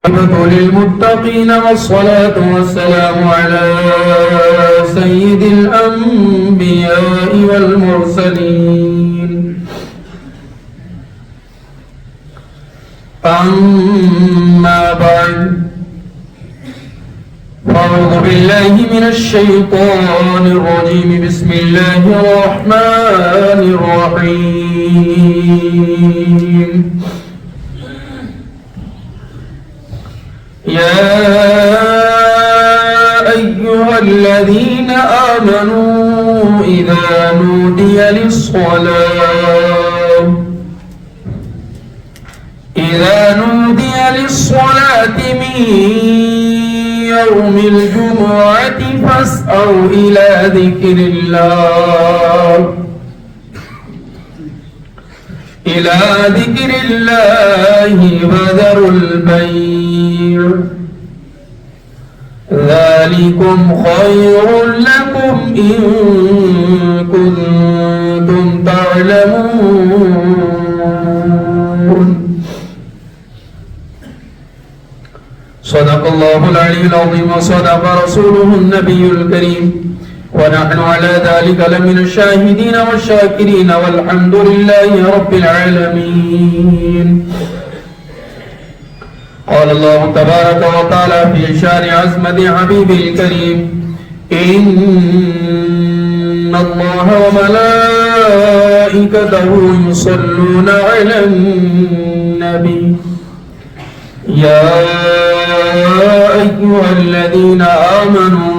للمتقين والصلاة والسلام على سيد الأنبياء والمرسلين أما بعد فأعوذ بالله من الشيطان الرجيم بسم الله الرحمن الرحيم يا أيها الذين آمنوا إذا نودي للصلاة من يوم الجمعة فاسعوا إلى ذكر الله وذروا البيع ذلكم خير لكم إن كنتم تعلمون صدق الله العلي العظيم وصدق رسوله النبي الكريم ونحن على ذلك لمن الشاهدين والشاكرين والحمد لله رب العالمين. قال الله تبارك وتعالى في شان عظمة حبيبه الكريم إن الله وملائكته يصلون على النبي يا أيها الذين آمنوا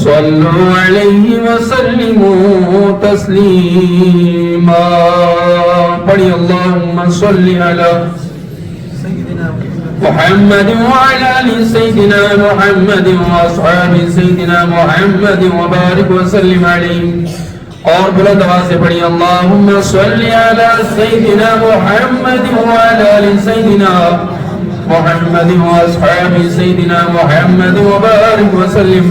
صلوا عليه وسلموا تسليما. پڑھی اللهم صل على محمد وعلى آل سيدنا محمد واصحاب سيدنا محمد وبارك وسلم عليه. اور بلند آواز سے پڑھی اللهم صل على سيدنا محمد وعلى آل سيدنا محمد واصحاب سيدنا محمد وبارك وسلم.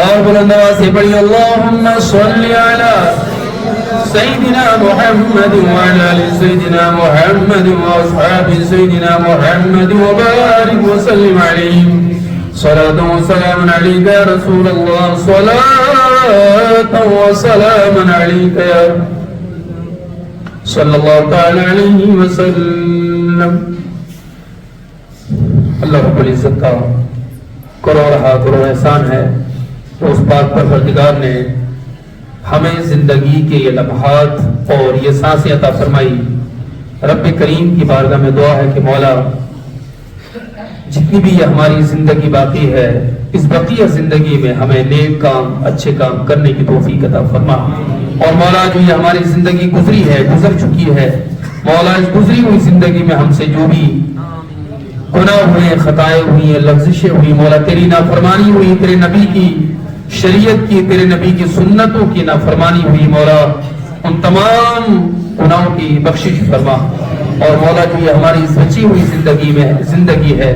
اور بلند آواز سے پڑھی اللهم صل على سيدنا محمد وعلى آل سيدنا محمد واصحاب سيدنا محمد وبارك وسلم عليه. صلاة وسلام عليك يا رسول الله صلاة وسلام عليك يا صلى الله تعالى عليه وسلم. اللہ رب العزت کا کروڑ احسان ہے تو اس پاک پروردگار نے ہمیں زندگی کے یہ لمحات اور یہ سانسیں عطا فرمائی. رب کریم کی بارگاہ میں دعا ہے کہ مولا جتنی بھی یہ ہماری زندگی باقی ہے اس بقیہ زندگی میں ہمیں نیک کام اچھے کام کرنے کی توفیق عطا فرما. اور مولا جو یہ ہماری زندگی گزری ہے گزر چکی ہے مولا اس گزری ہوئی زندگی میں ہم سے جو بھی گناہ ہوئے خطائیں ہوئی ہیں لغزشیں ہوئی مولا تیری نافرمانی ہوئی تیرے نبی کی شریعت کی تیرے نبی کی سنتوں کی نافرمانی ہوئی مولا ان تمام گناہوں کی بخشش فرما. اور مولا جو یہ ہماری بچی ہوئی زندگی ہے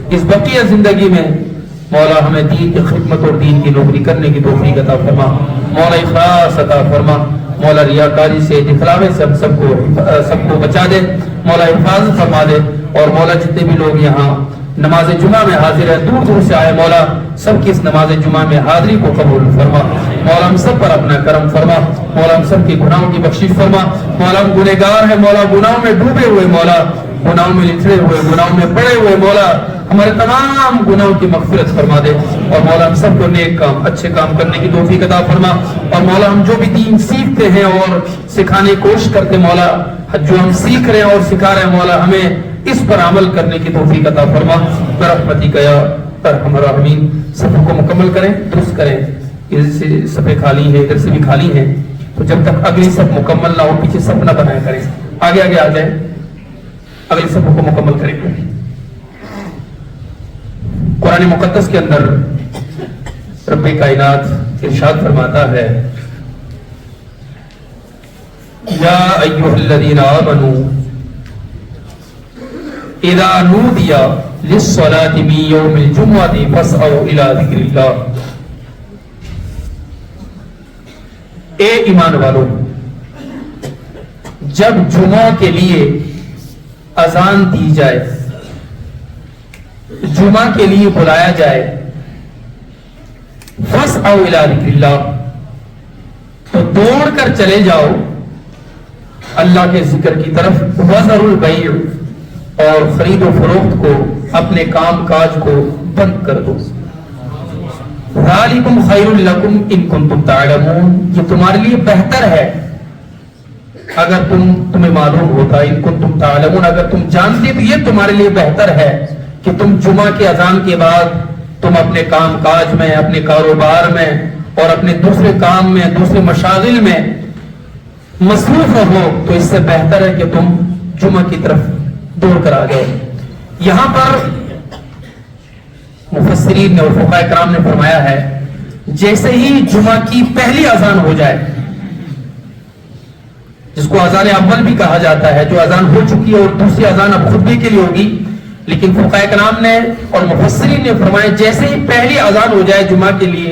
اس بقیہ زندگی میں مولا ہمیں دین کی خدمت اور دین کی نوکری کرنے کی توفیق عطا فرما. مولا اخلاص عطا فرما. مولا ریاکاری سے دکھلاوے سے ہم سب کو بچا دے مولا حفاظت فرما دے. اور مولا جتنے بھی لوگ یہاں نماز جمعہ میں حاضر ہیں دور دور سے آئے مولا سب کی اس نماز جمعہ میں حاضری کو قبول فرما. مولا ہم سب پر اپنا کرم فرما. مولا ہم سب کے گناہوں کی بخشش فرما. مولا ہم گنہگار ہیں مولا گناہوں میں ڈوبے ہوئے مولا گناہوں میں لتڑے ہوئے گناہوں میں پڑے ہوئے مولا ہمارے تمام گناہوں کی مغفرت فرما دے. اور مولا ہم سب کو نیک کام اچھے کام کرنے کی توفیق عطا فرما. اور مولا ہم جو بھی دین سیکھتے ہیں اور سکھانے کی کوشش کرتے مولا جو ہم سیکھ رہے ہیں اور سکھا رہے ہیں مولا ہمیں اس پر عمل کرنے کی توفیق عطا فرما. برحمتک یا ارحم الراحمین. صفوں کو مکمل کریں درست کریں. ادھر سے صفیں خالی ہیں ادھر سے بھی خالی ہیں تو جب تک اگلی صف مکمل نہ ہو پیچھے صف نہ بنایا کریں. آگے آ جائیں اگلی صفوں کو مکمل کریں. قرآن مقدس کے اندر رب کائنات ارشاد فرماتا ہے یا ایھا الذین آمنوا اذا نودی للصلاة من یوم الجمعة فاسعوا الى ذکر اللہ. اے ایمان والو جب جمعہ کے لیے اذان دی جائے، جمعہ کے لیے بلایا جائے، فَاسْعَوْا إِلَىٰ ذِكْرِ اللَّهِ، تو دوڑ کر چلے جاؤ اللہ کے ذکر کی طرف، وَذَرُوا الْبَيْعَ، اور خرید و فروخت کو، اپنے کام کاج کو بند کر دو. ذَلِكُمْ خَيْرٌ لَكُمْ إِن كُنتُمْ تَعْلَمُونَ، یہ تمہارے لیے بہتر ہے اگر تمہیں معلوم ہوتا، ان کنتم تعلمون، اگر تم جانتے تو یہ تمہارے لیے بہتر ہے کہ تم جمعہ کے اذان کے بعد تم اپنے کام کاج میں، اپنے کاروبار میں اور اپنے دوسرے کام میں، دوسرے مشاغل میں مصروف رہو، تو اس سے بہتر ہے کہ تم جمعہ کی طرف دوڑ کر آ گئے. یہاں پر مفسرین نے اور فقہاء کرام نے فرمایا ہے جیسے ہی جمعہ کی پہلی اذان ہو جائے، جس کو اذان اول بھی کہا جاتا ہے، جو اذان ہو چکی ہے اور دوسری اذان اب خطبے کے لیے ہوگی، لیکن فقہاء کرام نے اور مفسرین نے فرمایا جیسے ہی پہلی اذان ہو جائے جمعہ کے لیے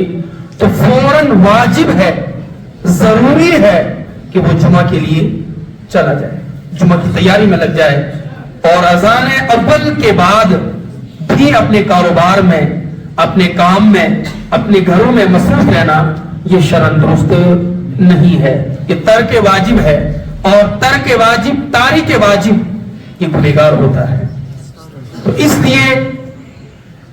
تو فوراً واجب ہے، ضروری ہے کہ وہ جمعہ کے لیے چلا جائے، جمعہ کی تیاری میں لگ جائے. اور اذان اول کے بعد بھی اپنے کاروبار میں، اپنے کام میں، اپنے گھروں میں مصروف رہنا یہ شرعاً درست نہیں ہے، یہ ترک واجب ہے، اور ترک واجب، تارک واجب یہ گنہگار ہوتا ہے. تو اس لیے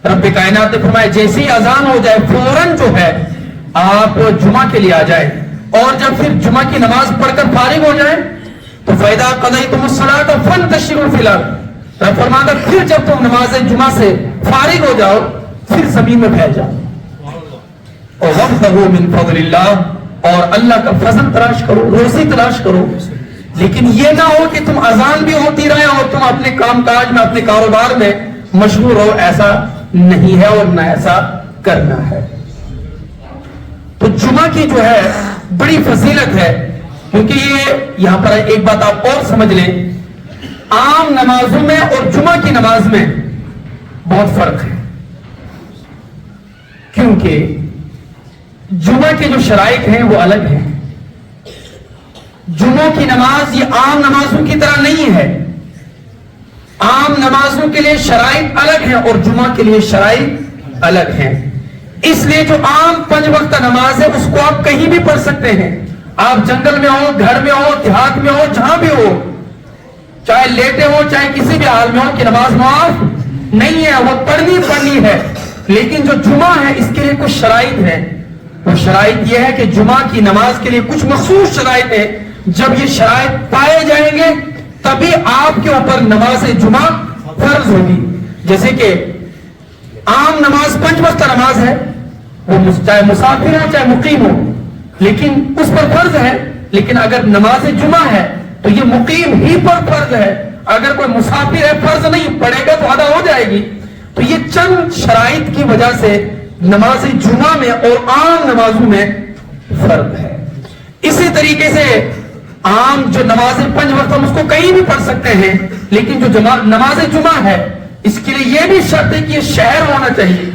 رب کائنات نے فرمایا جیسے ہی اذان ہو جائے فوراً جو ہے آپ جمعہ کے لیے آ جائیں، اور جب پھر جمعہ کی نماز پڑھ کر فارغ ہو جائیں تو فَإِذَا قَضَيْتُمُ الصَّلَاةَ فَانْتَشِرُوا فِي الْأَرْضِ، رب فرماتا پھر جب تم نماز جمعہ سے فارغ ہو جاؤ پھر زمین میں پھیل جاؤ، وَابْتَغُوا مِن فَضْلِ اللَّهِ، اور اللہ کا فضل تلاش کرو، روزی تلاش کرو. لیکن یہ نہ ہو کہ تم اذان بھی ہوتی رہے اور تم اپنے کام کاج میں، اپنے کاروبار میں مشغول ہو، ایسا نہیں ہے اور نہ ایسا کرنا ہے. تو جمعہ کی جو ہے بڑی فضیلت ہے، کیونکہ یہ یہاں پر ایک بات آپ اور سمجھ لیں، عام نمازوں میں اور جمعہ کی نماز میں بہت فرق ہے، کیونکہ جمعہ کے جو شرائط ہیں وہ الگ ہیں. جمعہ کی نماز یہ عام نمازوں کی طرح نہیں ہے، عام نمازوں کے لیے شرائط الگ ہیں اور جمعہ کے لیے شرائط الگ ہیں. اس لیے جو عام 5 وقت نماز ہے اس کو آپ کہیں بھی پڑھ سکتے ہیں، آپ جنگل میں ہو، گھر میں ہو، دیہات میں ہو، جہاں بھی ہو، چاہے لیٹے ہو چاہے کسی بھی حال میں ہو، کہ نماز معاف نہیں ہے، وہ پڑھنی ہے. لیکن جو جمعہ ہے اس کے لیے کچھ شرائط ہیں. وہ شرائط یہ ہے کہ جمعہ کی نماز کے لیے کچھ مخصوص شرائط ہیں، جب یہ شرائط پائے جائیں گے تبھی آپ کے اوپر نماز جمعہ فرض ہوگی. جیسے کہ عام نماز 5 وقت نماز ہے، وہ چاہے مسافر ہو چاہے مقیم ہو، لیکن اس پر فرض ہے. لیکن اگر نماز جمعہ ہے تو یہ مقیم ہی پر فرض ہے، اگر کوئی مسافر ہے فرض نہیں، پڑھے گا تو ادا ہو جائے گی. تو یہ چند شرائط کی وجہ سے نماز جمعہ میں اور عام نمازوں میں فرق ہے. اسی طریقے سے عام جو نماز 5 وقت ہم اس کو کہیں بھی پڑھ سکتے ہیں، لیکن جو نماز جمعہ ہے اس کے لیے یہ بھی شرط ہے کہ یہ شہر ہونا چاہیے.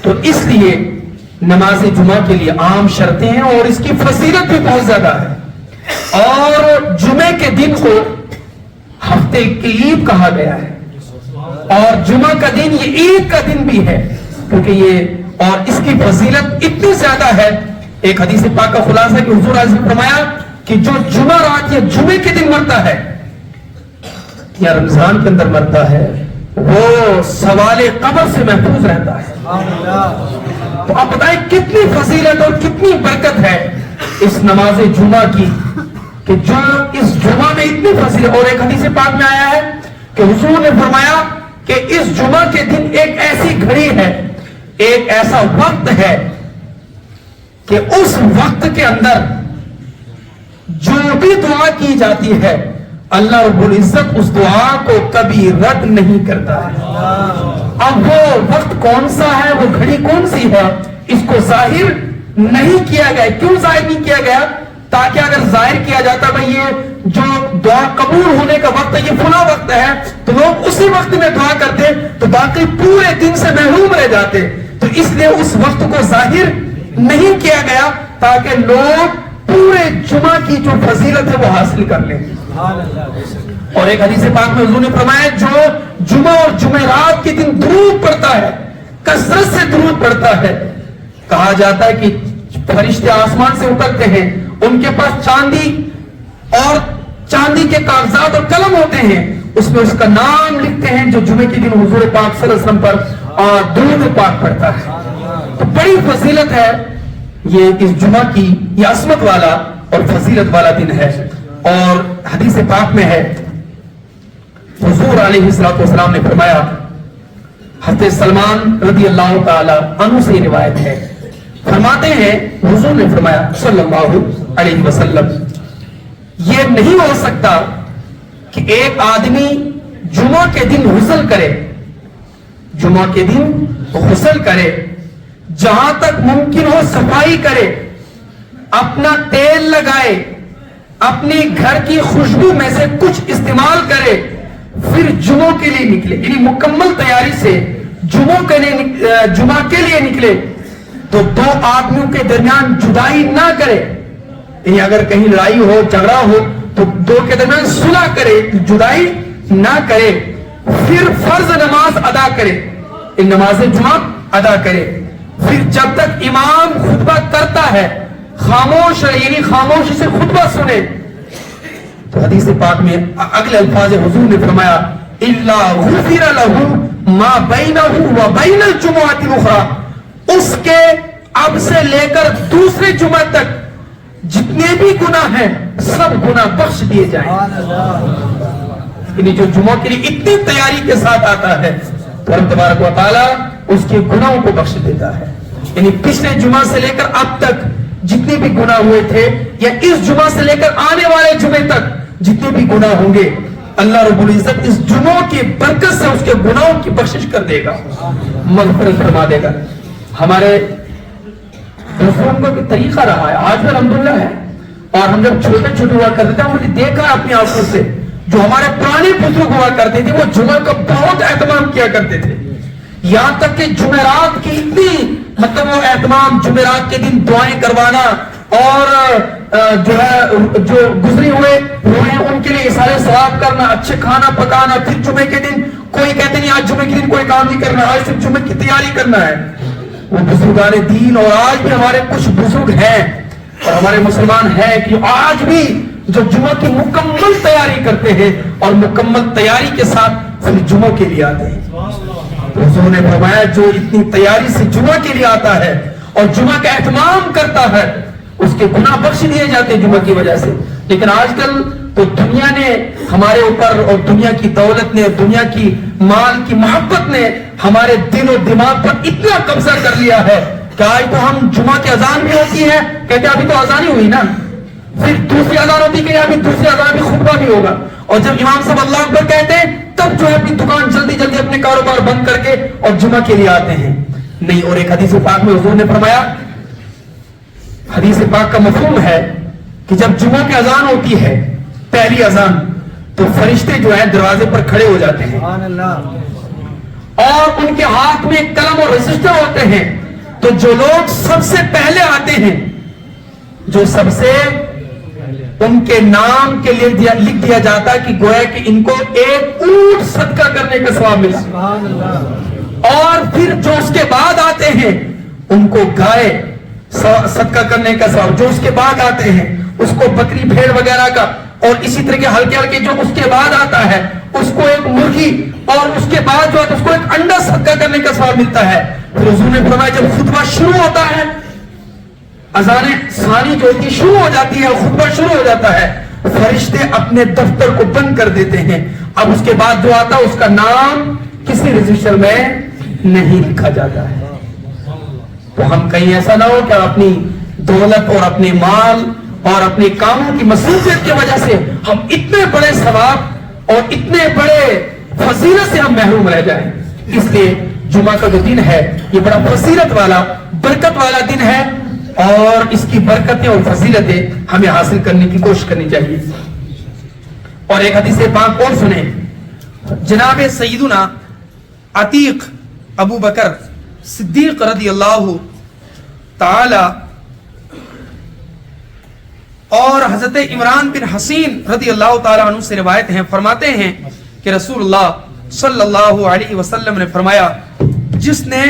تو اس لیے نماز جمعہ کے لیے عام شرطیں ہیں اور اس کی فضیلت بھی بہت زیادہ ہے. اور جمعے کے دن کو ہفتے کی عید کہا گیا ہے، اور جمعہ کا دن یہ عید کا دن بھی ہے، کیونکہ یہ اور اس کی فضیلت اتنی زیادہ ہے. ایک حدیث پاک کا خلاصہ ہے کہ حضور علیہ وسلم نے فرمایا کہ جو جمعہ رات یا جمعے کے دن مرتا ہے یا رمضان کے اندر مرتا ہے وہ سوال قبر سے محفوظ رہتا ہے. تو آپ بتائیں کتنی فضیلت اور کتنی برکت ہے اس نماز جمعہ کی، کہ جو اس جمعہ میں اتنی فضیلت. اور ایک حدیث پاک میں آیا ہے کہ حضور نے فرمایا کہ اس جمعہ کے دن ایک ایسی گھڑی ہے، ایک ایسا وقت ہے کہ اس وقت کے اندر جو بھی دعا کی جاتی ہے اللہ رب العزت اس دعا کو کبھی رد نہیں کرتا ہے. اب وہ وقت کون سا ہے، وہ گھڑی کون سی ہے، اس کو ظاہر نہیں کیا گیا. کیوں ظاہر نہیں کیا گیا؟ تاکہ اگر ظاہر کیا جاتا بھئی یہ جو دعا قبول ہونے کا وقت ہے یہ فلاں وقت ہے تو لوگ اسی وقت میں دعا کرتے تو باقی پورے دن سے محروم رہ جاتے. تو اس لیے اس وقت کو ظاہر نہیں کیا گیا تاکہ لوگ پورے جمعہ کی جو فضیلت ہے وہ حاصل کر لیں. اور ایک حدیث پاک میں حضور نے فرمایا جو جمعہ اور جمعرات کے دن درود پڑھتا ہے، کثرت سے درود پڑھتا ہے، کہا جاتا ہے کہ فرشتے آسمان سے اترتے ہیں، ان کے پاس چاندی اور چاندی کے کاغذات اور قلم ہوتے ہیں، اس میں اس کا نام لکھتے ہیں جو جمعے کے دن حضور پاک صلی اللہ علیہ وسلم پر درود پاک پڑھتا ہے۔ تو بڑی فضیلت ہے یہ اس جمعہ کی، یہ عظمت والا اور فضیلت والا دن ہے۔ اور حدیث پاک میں ہے حضور علیہ السلام نے فرمایا، حضرت سلمان رضی اللہ تعالی عنہ سے روایت ہے، فرماتے ہیں حضور نے فرمایا صلی اللہ علیہ وسلم، یہ نہیں ہو سکتا کہ ایک آدمی جمعہ کے دن غسل کرے، جمعہ کے دن غسل کرے، جہاں تک ممکن ہو صفائی کرے، اپنا تیل لگائے، اپنی گھر کی خوشبو میں سے کچھ استعمال کرے، پھر جمعہ کے لیے نکلے، یعنی مکمل تیاری سے جمعہ کے لیے نکلے، تو دو آدمیوں کے درمیان جدائی نہ کرے، یعنی اگر کہیں لڑائی ہو جھگڑا ہو تو دو کے درمیان صلح کرے، جدائی نہ کرے، پھر فرض نماز ادا کرے، نماز جمعہ ادا کرے، پھر جب تک امام خطبہ کرتا ہے خاموش رہے، یعنی خاموشی سے خطبہ سنے۔ تو حدیث پاک میں اگلے الفاظ حضور نے فرمایا الا غفر له ما بینه وبین الجمعۃ الاخرى، اس کے اب سے لے کر دوسرے جمعہ تک جتنے بھی گناہ ہیں سب گناہ بخش دیے جائیں۔ یعنی جو جمعہ کے لیے اتنی تیاری کے ساتھ آتا ہے تو رب تبارک و تعالی اس کے گناہوں کو بخش دیتا ہے۔ یعنی پچھلے جمعہ سے لے کر اب تک جتنے بھی گناہ ہوئے تھے، یا اس جمعہ سے لے کر آنے والے جمعے تک جتنے بھی گناہ ہوں گے، اللہ رب العزت اس جمعہ کی برکت سے اس کے گناہوں کی بخشش کر دے گا، مغفرت فرما دے گا۔ ہمارے رسولوں کا بھی طریقہ رہا ہے، آج بھی الحمدللہ ہے، اور ہم جب چھوٹے چھوٹے ہوا کرتے تھے، ہم نے دیکھا اپنی آنکھوں سے جو ہمارے پرانے بزرگ ہوا کرتے تھے وہ جمعہ کا بہت اہتمام کیا کرتے تھے، یہاں تک کہ جمعرات کی اتنی مطلب وہ اہتمام، جمعرات کے دن دعائیں کروانا، اور جو ہے جو گزری ہوئے ہیں ان کے لیے اثارِ ثواب کرنا، اچھے کھانا پکانا، پھر جمعے کے دن کوئی کہتے نہیں آج جمعے کے دن کوئی کام نہیں کرنا، آج صرف جمعے کی تیاری کرنا ہے۔ وہ بزرگان دین، اور آج بھی ہمارے کچھ بزرگ ہیں اور ہمارے مسلمان ہیں کہ آج بھی جو جمعہ کی مکمل تیاری کرتے ہیں اور مکمل تیاری کے ساتھ پھر جمعہ کے لیے آتے ہیں۔ حضور نے فرمایا جو اتنی تیاری سے جمعہ کے لیے آتا ہے اور جمعہ کا اہتمام کرتا ہے اس کے گناہ بخش دیے جاتے ہیں جمعہ کی وجہ سے۔ لیکن آج کل تو دنیا نے ہمارے اوپر، اور دنیا کی دولت نے، دنیا کی مال کی محبت نے ہمارے دل و دماغ پر اتنا قبضہ کر لیا ہے کہ آج تو ہم جمعہ کی اذان بھی ہوتی ہے کہتے ابھی تو اذان ہی ہوئی نا، پھر دوسری اذان ہوتی کہ ابھی دوسری اذان بھی خطبہ بھی ہوگا، اور جب امام صاحب اللہ اکبر کہتے ہیں تب جو ہے اپنی دکان جلدی جلدی اپنے کاروبار بند کر کے اور جمعہ کے لیے آتے ہیں۔ نہیں، اور ایک حدیث پاک میں حضور نے فرمایا، حدیث پاک کا مفہوم ہے کہ جب جمعہ کی اذان ہوتی ہے پہلی اذان، تو فرشتے جو ہیں دروازے پر کھڑے ہو جاتے ہیں اور ان کے ہاتھ میں قلم اور رجسٹر ہوتے ہیں، تو جو لوگ سب سے پہلے آتے ہیں، جو سب سے ان کے نام کے لیے لکھ دیا جاتا ہے کہ گویا کہ ان کو ایک اونٹ صدقہ کرنے کا ثواب ملا، اور پھر جو اس کے بعد آتے ہیں ان کو گائے صدقہ کرنے کا ثواب، جو اس کے بعد آتے ہیں اس کو بکری بھیڑ وغیرہ کا، اور اسی طرح کے ہلکے ہلکے جو اس کے بعد آتا ہے اس کو ایک مرغی، اور اس کے بعد جو ہے اس کو ایک انڈا صدقہ کرنے کا ثواب ملتا ہے۔ پھر حضور نے فرمایا جب خطبہ شروع ہوتا ہے، اذان ثانی جو ہوتی شروع ہو جاتی ہے، خطبہ شروع ہو جاتا ہے، فرشتے اپنے دفتر کو بند کر دیتے ہیں، اب اس کے بعد جو آتا ہے اس کا نام کسی رجسٹر میں نہیں لکھا جاتا ہے۔ تو ہم کہیں ایسا نہ ہو کہ اپنی دولت اور اپنے مال اور اپنے کاموں کی مصروفیت کی وجہ سے ہم اتنے بڑے ثواب اور اتنے بڑے فضیلت سے ہم محروم رہ جائیں۔ اس لیے جمعہ کا جو دن ہے یہ بڑا فضیلت والا، برکت والا دن ہے، اور اس کی برکتیں اور فضیلتیں ہمیں حاصل کرنے کی کوشش کرنی چاہیے۔ اور ایک حدیث پاک اور سنیں، جناب سیدنا عتیق ابو بکر صدیق رضی اللہ تعالی اور حضرت عمران بن حسین رضی اللہ تعالیٰ عنہ سے روایت ہیں، فرماتے ہیں کہ رسول اللہ صلی اللہ علیہ وسلم نے فرمایا جس نے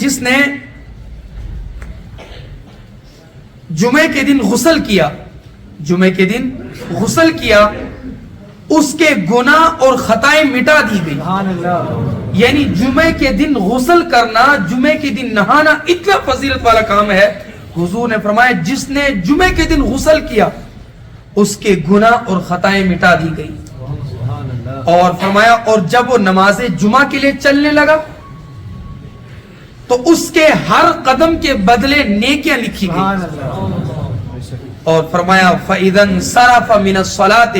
جس نے جمعے کے دن غسل کیا اس کے گناہ اور خطائیں مٹا دی گئی. یعنی جمعے کے دن غسل کرنا، جمعے کے دن نہانا اتنا فضیلت والا کام ہے. حضور نے فرمایا جس نے جمعے کے دن غسل کیا اس کے گناہ اور خطائیں مٹا دی گئی. اور فرمایا اور جب وہ نماز جمعہ کے لیے چلنے لگا تو اس کے ہر قدم کے بدلے نیکیاں لکھی گئی. اور فرمایا فَإِذَا انصَرَفَ مِنَ الصَّلَاةِ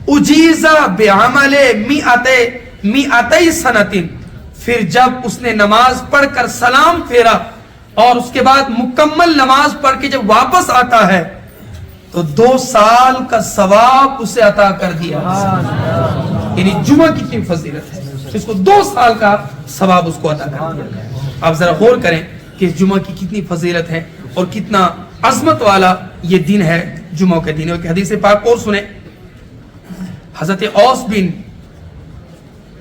اُجِیزَ بِعَمَلِ مِئَتَیْ سَنَةٍ. پھر جب اس نے نماز پڑھ کر سلام پھیرا اور اس کے بعد مکمل نماز پڑھ کے جب واپس آتا ہے تو 2 سال کا ثواب اسے عطا کر دیا. یعنی جمعہ کتنی فضیلت ہے، اس کو 2 سال کا ثواب اس کو عطا کر دیا. آپ ذرا غور کریں کہ جمعہ کی کتنی فضیلت ہے اور کتنا عظمت والا یہ دن ہے جمعہ کے دن. ایک حدیث پاک اور سنیں، حضرت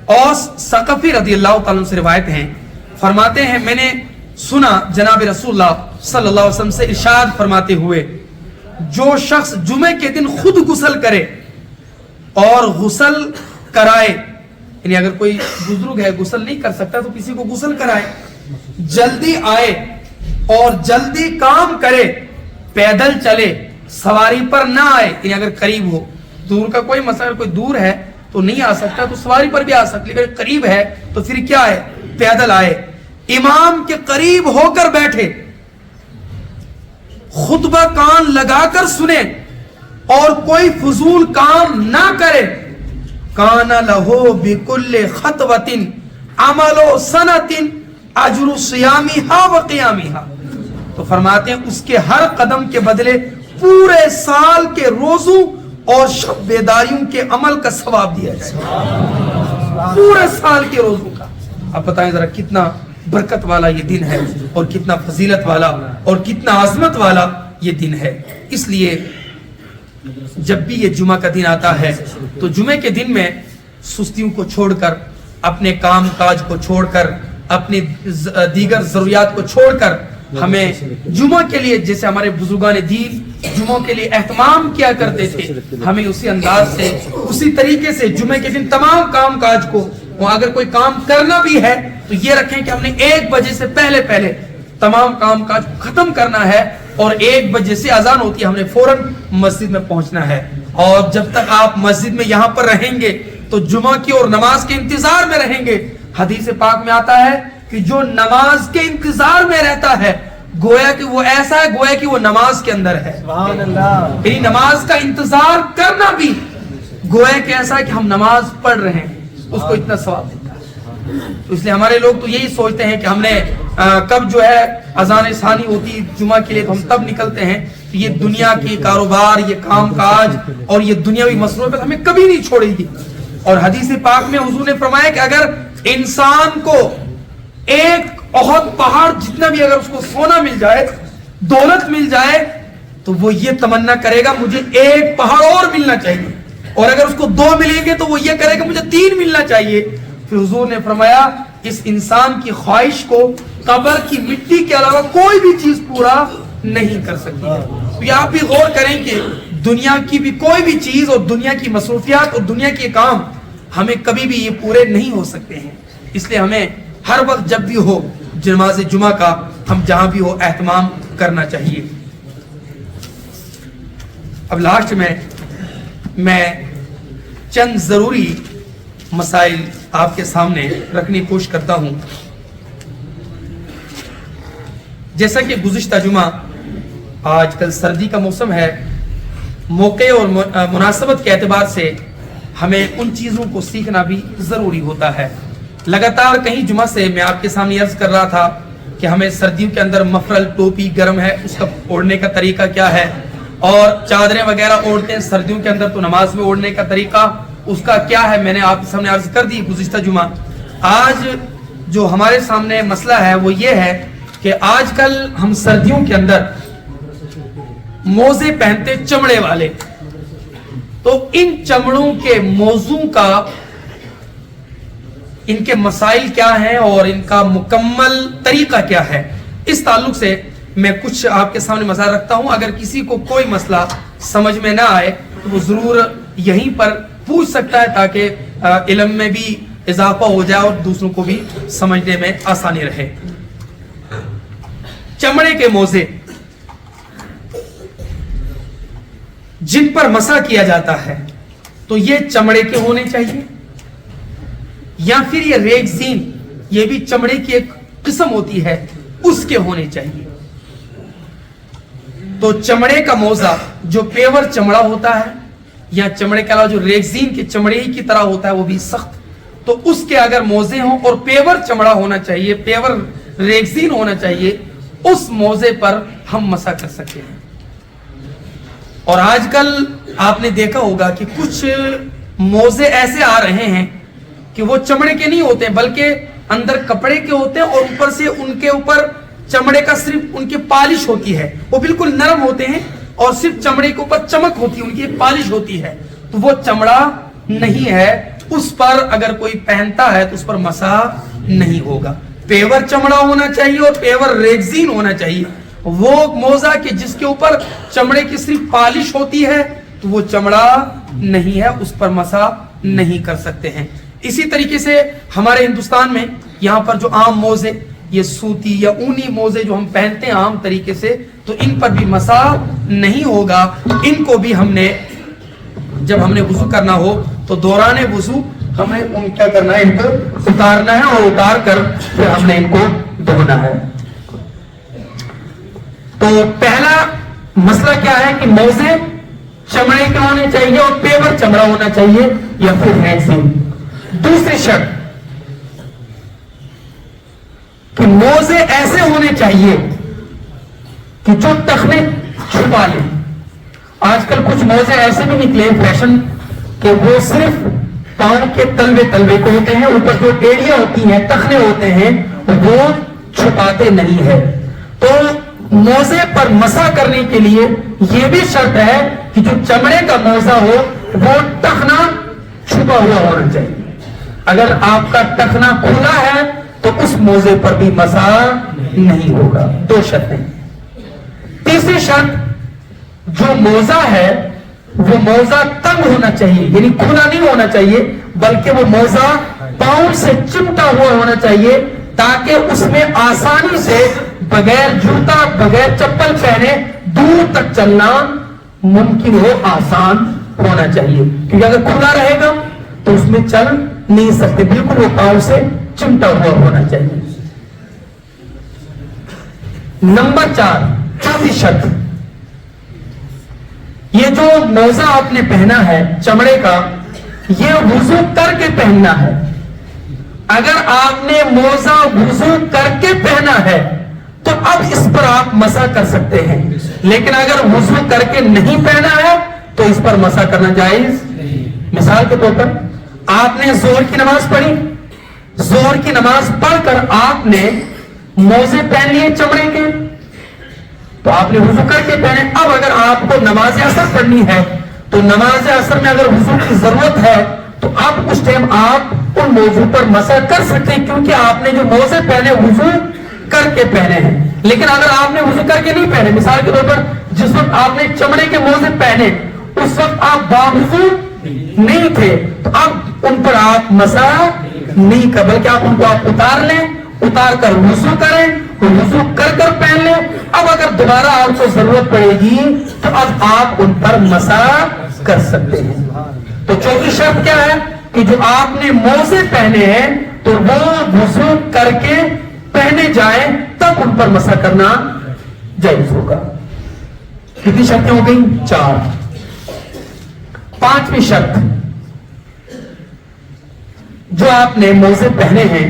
اوس ثقفی رضی اللہ تعالیٰ عنہ سے روایت ہیں، فرماتے ہیں میں نے سنا جناب رسول اللہ صلی اللہ علیہ وسلم سے ارشاد فرماتے ہوئے جو شخص جمعے کے دن خود غسل کرے اور غسل کرائے، یعنی اگر کوئی بزرگ ہے غسل نہیں کر سکتا تو کسی کو غسل کرائے، جلدی آئے اور جلدی کام کرے، پیدل چلے، سواری پر نہ آئے، یعنی اگر قریب ہو، دور کا کوئی مسئلہ، کوئی دور ہے تو نہیں آ سکتا تو سواری پر بھی آ سکتا، لیکن قریب ہے تو پھر کیا ہے، پیدل آئے، امام کے قریب ہو کر بیٹھے، خطبہ کان لگا کر سنے اور کوئی فضول کام نہ کرے، کان لہو بکل خطوۃ عمل سنۃ اجر صیامھا و قیامھا. تو فرماتے ہیں اس کے ہر قدم کے بدلے پورے سال کے روزوں اور شب بیداریوں کے عمل کا ثواب دیا جائے، پورے سال کے روزوں کا. اب بتائیں ذرا کتنا برکت والا یہ دن ہے اور کتنا فضیلت والا اور کتنا عظمت والا یہ دن ہے. اس لیے جب بھی یہ جمعہ کا دن آتا ہے تو جمعے کے دن میں سستیوں کو چھوڑ کر، اپنے کام کاج کو چھوڑ کر، اپنی دیگر ضروریات کو چھوڑ کر ہمیں جمعہ کے لیے، جیسے ہمارے بزرگان دین جمعہ کے لیے اہتمام کیا کرتے تھے، ہمیں اسی انداز سے، اسی طریقے سے جمعے کے دن تمام کام کاج کو، اگر کوئی کام کرنا بھی ہے تو یہ رکھیں کہ ہم نے 1 بجے سے پہلے تمام کام کاج ختم کرنا ہے اور 1 بجے سے اذان ہوتی ہے ہم نے فوراً مسجد میں پہنچنا ہے. اور جب تک آپ مسجد میں یہاں پر رہیں گے تو جمعہ کی اور نماز کے انتظار میں رہیں گے. حدیث پاک میں آتا ہے کہ جو نماز کے انتظار میں رہتا ہے گویا کہ وہ ایسا ہے گویا کہ وہ نماز کے اندر ہے. سبحان اللہ. یعنی نماز کا انتظار کرنا بھی گویا کہ ایسا ہے کہ ہم نماز پڑھ رہے ہیں، اس کو اتنا ثواب دیتا ہے. تو اس لیے ہمارے لوگ تو یہی سوچتے ہیں کہ ہم نے کب جو ہے اذان ثانی ہوتی جمعہ کے لیے تو ہم تب نکلتے ہیں. یہ دنیا کی کاروبار، یہ کام کاج اور یہ دنیاوی مصروفیت ہمیں کبھی نہیں چھوڑے گی. اور حدیث پاک میں حضور نے فرمایا کہ اگر انسان کو ایک احد پہاڑ جتنا بھی اگر اس کو سونا مل جائے، دولت مل جائے، تو وہ یہ تمنا کرے گا مجھے 1 پہاڑ اور ملنا چاہیے. اور اگر اس کو 2 ملیں گے تو وہ یہ کرے گا مجھے 3 ملنا چاہیے. پھر حضور نے فرمایا اس انسان کی خواہش کو قبر کی مٹی کے علاوہ کوئی بھی چیز پورا نہیں کر سکتی ہے. تو یہ آپ بھی غور کریں کہ دنیا کی بھی کوئی بھی چیز اور دنیا کی مصروفیات اور دنیا کے کام ہمیں کبھی بھی یہ پورے نہیں ہو سکتے ہیں. اس لیے ہمیں ہر وقت جب بھی ہو نماز جمعہ کا ہم جہاں بھی ہو اہتمام کرنا چاہیے. اب لاسٹ میں چند ضروری مسائل آپ کے سامنے رکھنے کی کوشش کرتا ہوں. جیسا کہ گزشتہ جمعہ، آج کل سردی کا موسم ہے، موقع اور مناسبت کے اعتبار سے ہمیں ان چیزوں کو سیکھنا بھی ضروری ہوتا ہے. لگاتار کہیں جمعہ سے میں آپ کے سامنے عرض کر رہا تھا کہ ہمیں سردیوں کے اندر مفرل، ٹوپی گرم ہے اس کا اوڑھنے کا طریقہ کیا ہے، اور چادریں وغیرہ اوڑھتے ہیں سردیوں کے اندر تو نماز میں اوڑھنے کا طریقہ اس کا کیا ہے، میں نے آپ کے سامنے عرض کر دی گزشتہ جمعہ. آج جو ہمارے سامنے مسئلہ ہے وہ یہ ہے کہ آج کل ہم سردیوں کے اندر موزے پہنتے چمڑے والے، تو ان چمڑوں کے موضوع کا، ان کے مسائل کیا ہیں اور ان کا مکمل طریقہ کیا ہے، اس تعلق سے میں کچھ آپ کے سامنے مسائل رکھتا ہوں. اگر کسی کو کوئی مسئلہ سمجھ میں نہ آئے تو وہ ضرور یہیں پر پوچھ سکتا ہے تاکہ علم میں بھی اضافہ ہو جائے اور دوسروں کو بھی سمجھنے میں آسانی رہے. چمڑے کے موزے جن پر مسح کیا جاتا ہے تو یہ چمڑے کے ہونے چاہیے، یا پھر یہ ریگزین، یہ بھی چمڑے کی ایک قسم ہوتی ہے، اس کے ہونے چاہیے. تو چمڑے کا موزہ جو پیور چمڑا ہوتا ہے یا چمڑے کے علاوہ جو ریگزین کے چمڑے ہی کی طرح ہوتا ہے وہ بھی سخت، تو اس کے اگر موزے ہوں اور پیور چمڑا ہونا چاہیے، پیور ریگزین ہونا چاہیے، اس موزے پر ہم مسح کر سکتے ہیں. اور آج کل آپ نے دیکھا ہوگا کہ کچھ موزے ایسے آ رہے ہیں کہ وہ چمڑے کے نہیں ہوتے بلکہ اندر کپڑے کے ہوتے ہیں اور اوپر سے ان کے اوپر چمڑے کا صرف ان کی پالش ہوتی ہے، وہ بالکل نرم ہوتے ہیں اور صرف چمڑے کے اوپر چمک ہوتی ہے، ان کی ایک پالش ہوتی ہے، تو وہ چمڑا نہیں ہے، اس پر اگر کوئی پہنتا ہے تو اس پر مسح نہیں ہوگا. پیور چمڑا ہونا چاہیے اور پیور ریگزین ہونا چاہیے. وہ موزہ کہ جس کے اوپر چمڑے کی صرف پالش ہوتی ہے تو وہ چمڑا نہیں ہے، اس پر مسح نہیں کر سکتے ہیں. اسی طریقے سے ہمارے ہندوستان میں یہاں پر جو عام موزے، یہ سوتی یا اونی موزے جو ہم پہنتے ہیں عام طریقے سے، تو ان پر بھی مسح نہیں ہوگا. ان کو بھی ہم نے جب ہم نے وضو کرنا ہو تو دوران وضو ہمیں ان کیا کرنا ہے، ان کو اتارنا ہے اور اتار کر پھر ہم نے ان کو دھونا ہے. تو پہلا مسئلہ کیا ہے کہ موزے چمڑے کے ہونے چاہیے اور پیور چمڑا ہونا چاہیے یا پھر ریگزین. دوسری شرط کہ موزے ایسے ہونے چاہیے کہ جو ٹخنے چھپا لیں. آج کل کچھ موزے ایسے بھی نکلے فیشن کہ وہ صرف پاؤں کے تلوے کو ہوتے ہیں، اوپر جو ڈیڑیاں ہوتی ہیں، ٹخنے ہوتے ہیں، وہ چھپاتے نہیں ہے. تو موزے پر مسح کرنے کے لیے یہ بھی شرط ہے کہ جو چمڑے کا موزہ ہو وہ ٹخنا چھپا ہوا ہونا چاہیے. اگر آپ کا ٹخنا کھلا ہے تو اس موزے پر بھی مسح نہیں ہوگا. دو شرطیں. تیسری شرط، جو موزہ ہے وہ موزہ تنگ ہونا چاہیے، یعنی کھلا نہیں ہونا چاہیے بلکہ وہ موزہ پاؤں سے چمٹا ہوا ہونا چاہیے تاکہ اس میں آسانی سے بغیر جوتا بغیر چپل پہنے دور تک چلنا ممکن ہو، آسان ہونا چاہیے. کیونکہ اگر کھلا رہے گا تو اس میں چل نہیں سکتے، بالکل وہ پاؤں سے چمٹا ہوا ہونا چاہیے. نمبر 4، چوتھی شرط، یہ جو موزہ آپ نے پہنا ہے چمڑے کا، یہ وضو کر کے پہننا ہے. اگر آپ نے موزہ وضو کر کے پہنا ہے تو اب اس پر آپ مسح کر سکتے ہیں، لیکن اگر وضو کر کے نہیں پہنا ہے تو اس پر مسح کرنا جائز. مثال کے طور پر آپ نے ظہر کی نماز پڑھی، ظہر کی نماز پڑھ کر آپ نے موزے پہن لیے چمڑے کے، تو آپ نے وضو کر کے پہنے. اب اگر آپ کو نماز عصر پڑھنی ہے تو نماز عصر میں اگر وضو کی ضرورت ہے تو اب اس ٹائم آپ ان موضوع پر مسح کر سکتے ہیں، کیونکہ آپ نے جو موزے پہنے وضو کر کے پہنے ہیں. لیکن اگر آپ نے وضو کر کے نہیں پہنے، مثال کے طور پر جس وقت آپ نے چمڑے کے موزے پہنے اس وقت آپ باوضو نہیں تھے، تو اب ان پر آپ مسح نہیں کر، بلکہ آپ ان کو آپ اتار لیں، اتار کر وضو کریں، وضو کر پہن لیں. اب اگر دوبارہ آپ کو ضرورت پڑے گی تو اب آپ ان پر مسح کر سکتے ہیں. تو چوتھی شرط کیا ہے کہ جو آپ نے موزے پہنے ہیں تو وہ وضو کر کے پہنے جائیں تب ان پر مسح کرنا جائز ہوگا. کتنی شرطیں ہو گئی؟ 4. 5ویں شرط، جو آپ نے موزے پہنے ہیں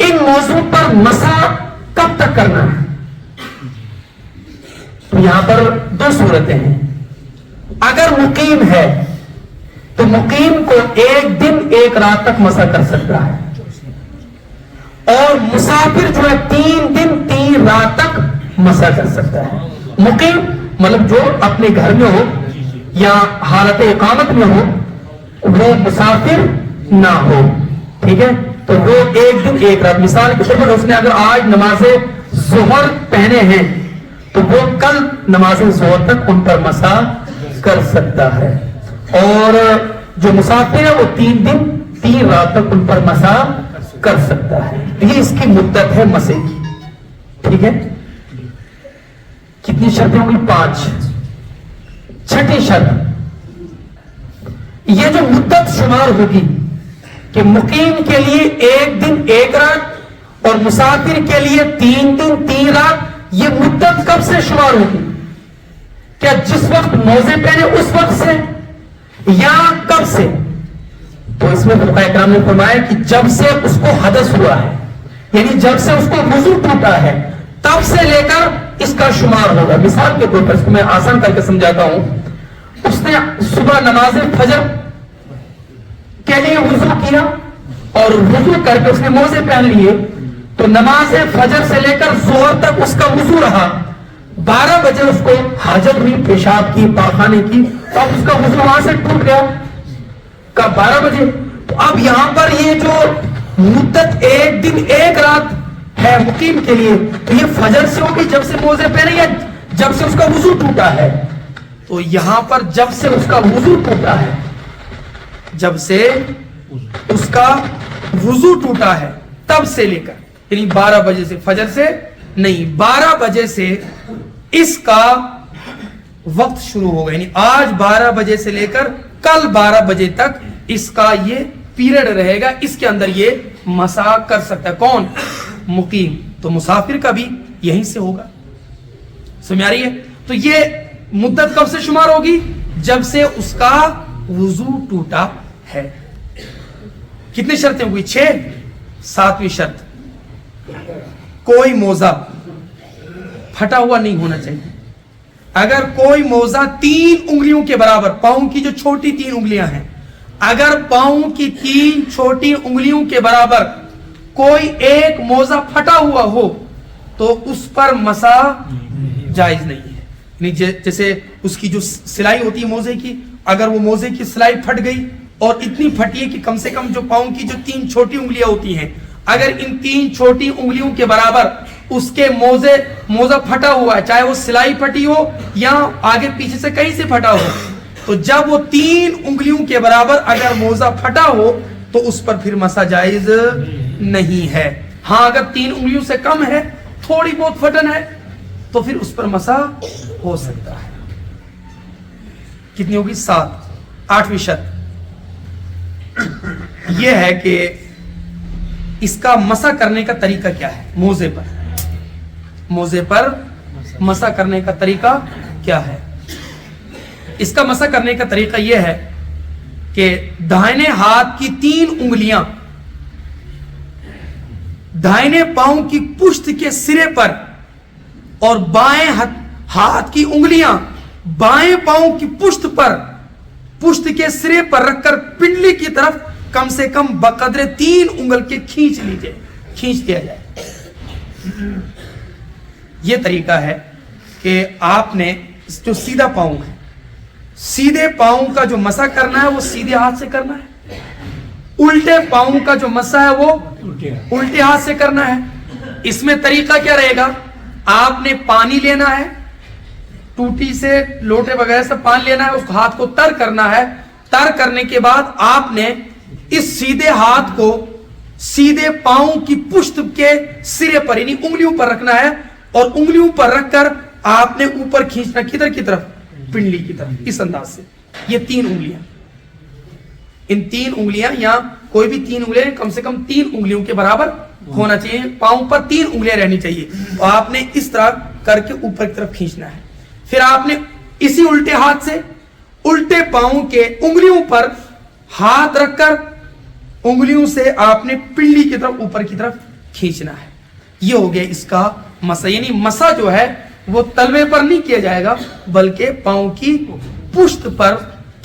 ان موضوع پر مسح کب تک کرنا ہے؟ تو یہاں پر 2 صورتیں ہیں. اگر مقیم ہے تو مقیم کو ایک دن ایک رات تک مسا کر سکتا ہے، اور مسافر جو ہے 3 دن 3 رات تک مسا کر سکتا ہے۔ مقیم مطلب جو اپنے گھر میں ہو یا حالت اقامت میں ہو، وہ مسافر نہ ہو، ٹھیک ہے؟ تو وہ ایک دن ایک رات، مثال کے طور پر اس نے اگر آج نماز ظہر پہنے ہیں تو وہ کل نماز ظہر تک ان پر مسا کر سکتا ہے، اور جو مسافر ہے وہ 3 دن 3 رات تک ان پر مسا کر سکتا ہے۔ یہ اس کی مدت ہے مسے کی، ٹھیک ہے؟ کتنی شرطیں ہوں گی؟ 5۔ چھٹی شرط، یہ جو مدت شمار ہوگی کہ مقیم کے لیے 1 دن 1 رات اور مسافر کے لیے 3 دن 3 رات، یہ مدت کب سے شمار ہوگی؟ کیا جس وقت موزے پہنے اس وقت سے یا کب سے؟ تو اس میں فقہاء کرام نے فرمایا کہ جب سے اس کو حدث ہوا ہے، یعنی جب سے اس کو وضو ٹوٹا ہے تب سے لے کر اس کا شمار ہوگا۔ مثال کے طور پر اس کو میں آسان کر کے سمجھاتا ہوں، اس نے صبح نماز فجر کے لیے وضو کیا اور وضو کر کے اس نے موزے پہن لیے، تو نماز فجر سے لے کر ظہر تک اس کا وضو رہا۔ 12 بجے اس کو حاجت ہوئی، پیشاب کی، پاخانے کی، تو اب اس کا وضو وہاں سے ٹوٹ گیا، کب؟ 12 بجے۔ تو اب یہاں پر یہ جو مدت 1 دن 1 رات ہے مقیم کے لیے، تو یہ فجر سے ہوگی جب سے موزے پہنے یا جب سے اس کا وضو ٹوٹا ہے؟ تو یہاں پر جب سے اس کا وضو ٹوٹا ہے، جب سے اس کا وضو ٹوٹا ہے تب سے لے کر، یعنی 12 بجے سے، فجر سے نہیں، 12 بجے سے اس کا وقت شروع ہوگا، یعنی آج 12 بجے سے لے کر کل 12 بجے تک اس کا یہ پیریڈ رہے گا، اس کے اندر یہ مسا کر سکتا ہے۔ کون؟ مقیم۔ تو مسافر کا بھی یہیں سے ہوگا، سمجھ آ رہی ہے؟ تو یہ مدت کب سے شمار ہوگی؟ جب سے اس کا وضو ٹوٹا ہے۔ کتنی شرطیں ہوئی؟ 6۔ 7ویں شرط، کوئی موزہ پھٹا ہوا نہیں ہونا چاہیے۔ اگر کوئی موزہ 3 انگلیوں کے برابر، پاؤں کی جو چھوٹی 3 انگلیاں ہیں، اگر پاؤں کی 3 چھوٹی انگلیوں کے برابر کوئی ایک موزہ پھٹا ہوا ہو تو اس پر مسا جائز نہیں ہے۔ یعنی جیسے اس کی جو سلائی ہوتی ہے موزے کی، اگر وہ موزے کی سلائی پھٹ گئی اور اتنی پھٹی ہے کہ کم سے کم جو پاؤں کی جو 3 چھوٹی انگلیاں ہوتی ہیں، اگر ان 3 چھوٹی انگلیوں کے برابر اس کے موزہ پھٹا ہوا ہے، چاہے وہ سلائی پھٹی ہو یا آگے پیچھے سے کہیں سے پھٹا ہو، تو جب وہ 3 انگلیوں کے برابر اگر موزہ پھٹا ہو تو اس پر پھر مسا جائز نہیں ہے۔ ہاں اگر 3 انگلیوں سے کم ہے، تھوڑی بہت پھٹن ہے، تو پھر اس پر مسا ہو سکتا ہے۔ کتنی ہوگی؟ 7۔ 8ویں شرط یہ ہے کہ اس کا مسا کرنے کا طریقہ کیا ہے؟ موزے پر مسا کرنے کا طریقہ کیا ہے؟ اس کا مسا کرنے کا طریقہ یہ ہے کہ دائنے ہاتھ کی 3 انگلیاں دائنے پاؤں کی پشت کے سرے پر اور بائیں ہاتھ کی انگلیاں بائیں پاؤں کی پشت پشت کے سرے پر رکھ کر پنڈلی کی طرف کم سے کم بقدر 3 انگل کے کھینچ دیا جائے۔ یہ طریقہ ہے کہ آپ نے جو سیدھا پاؤں ہے، سیدھے پاؤں کا جو مسا کرنا ہے وہ سیدھے ہاتھ سے کرنا ہے، الٹے پاؤں کا جو مسا ہے وہ الٹے ہاتھ سے کرنا ہے۔ اس میں طریقہ کیا رہے گا؟ آپ نے پانی لینا ہے، ٹوٹی سے لوٹے وغیرہ سے پانی لینا ہے، اس ہاتھ کو تر کرنا ہے، تر کرنے کے بعد آپ نے اس سیدھے ہاتھ کو سیدھے پاؤں کی پشت کے سرے پر یعنی انگلیوں پر رکھنا ہے، اور انگلیوں پر رکھ کر آپ نے اوپر کھینچنا، کدھر کی طرف؟ پنڈلی کی طرف، اس انداز سے۔ یہ 3 انگلیاں، ان 3 انگلیاں یا کوئی بھی 3 انگلیاں کم سے کم 3 انگلیوں کے برابر ہونا چاہیے، پاؤں پر 3 انگلیاں رہنی چاہیے، اور آپ نے اس طرح کر کے اوپر کی طرف کھینچنا ہے۔ پھر آپ نے اسی الٹے ہاتھ سے الٹے پاؤں کے انگلیوں پر ہاتھ رکھ کر انگلیوں سے آپ نے پنڈلی کی طرف اوپر کی طرف کھینچنا ہے۔ یہ ہو گیا اس کا مسا، یعنی مسا جو ہے وہ تلوے پر نہیں کیا جائے گا بلکہ پاؤں کی پشت پر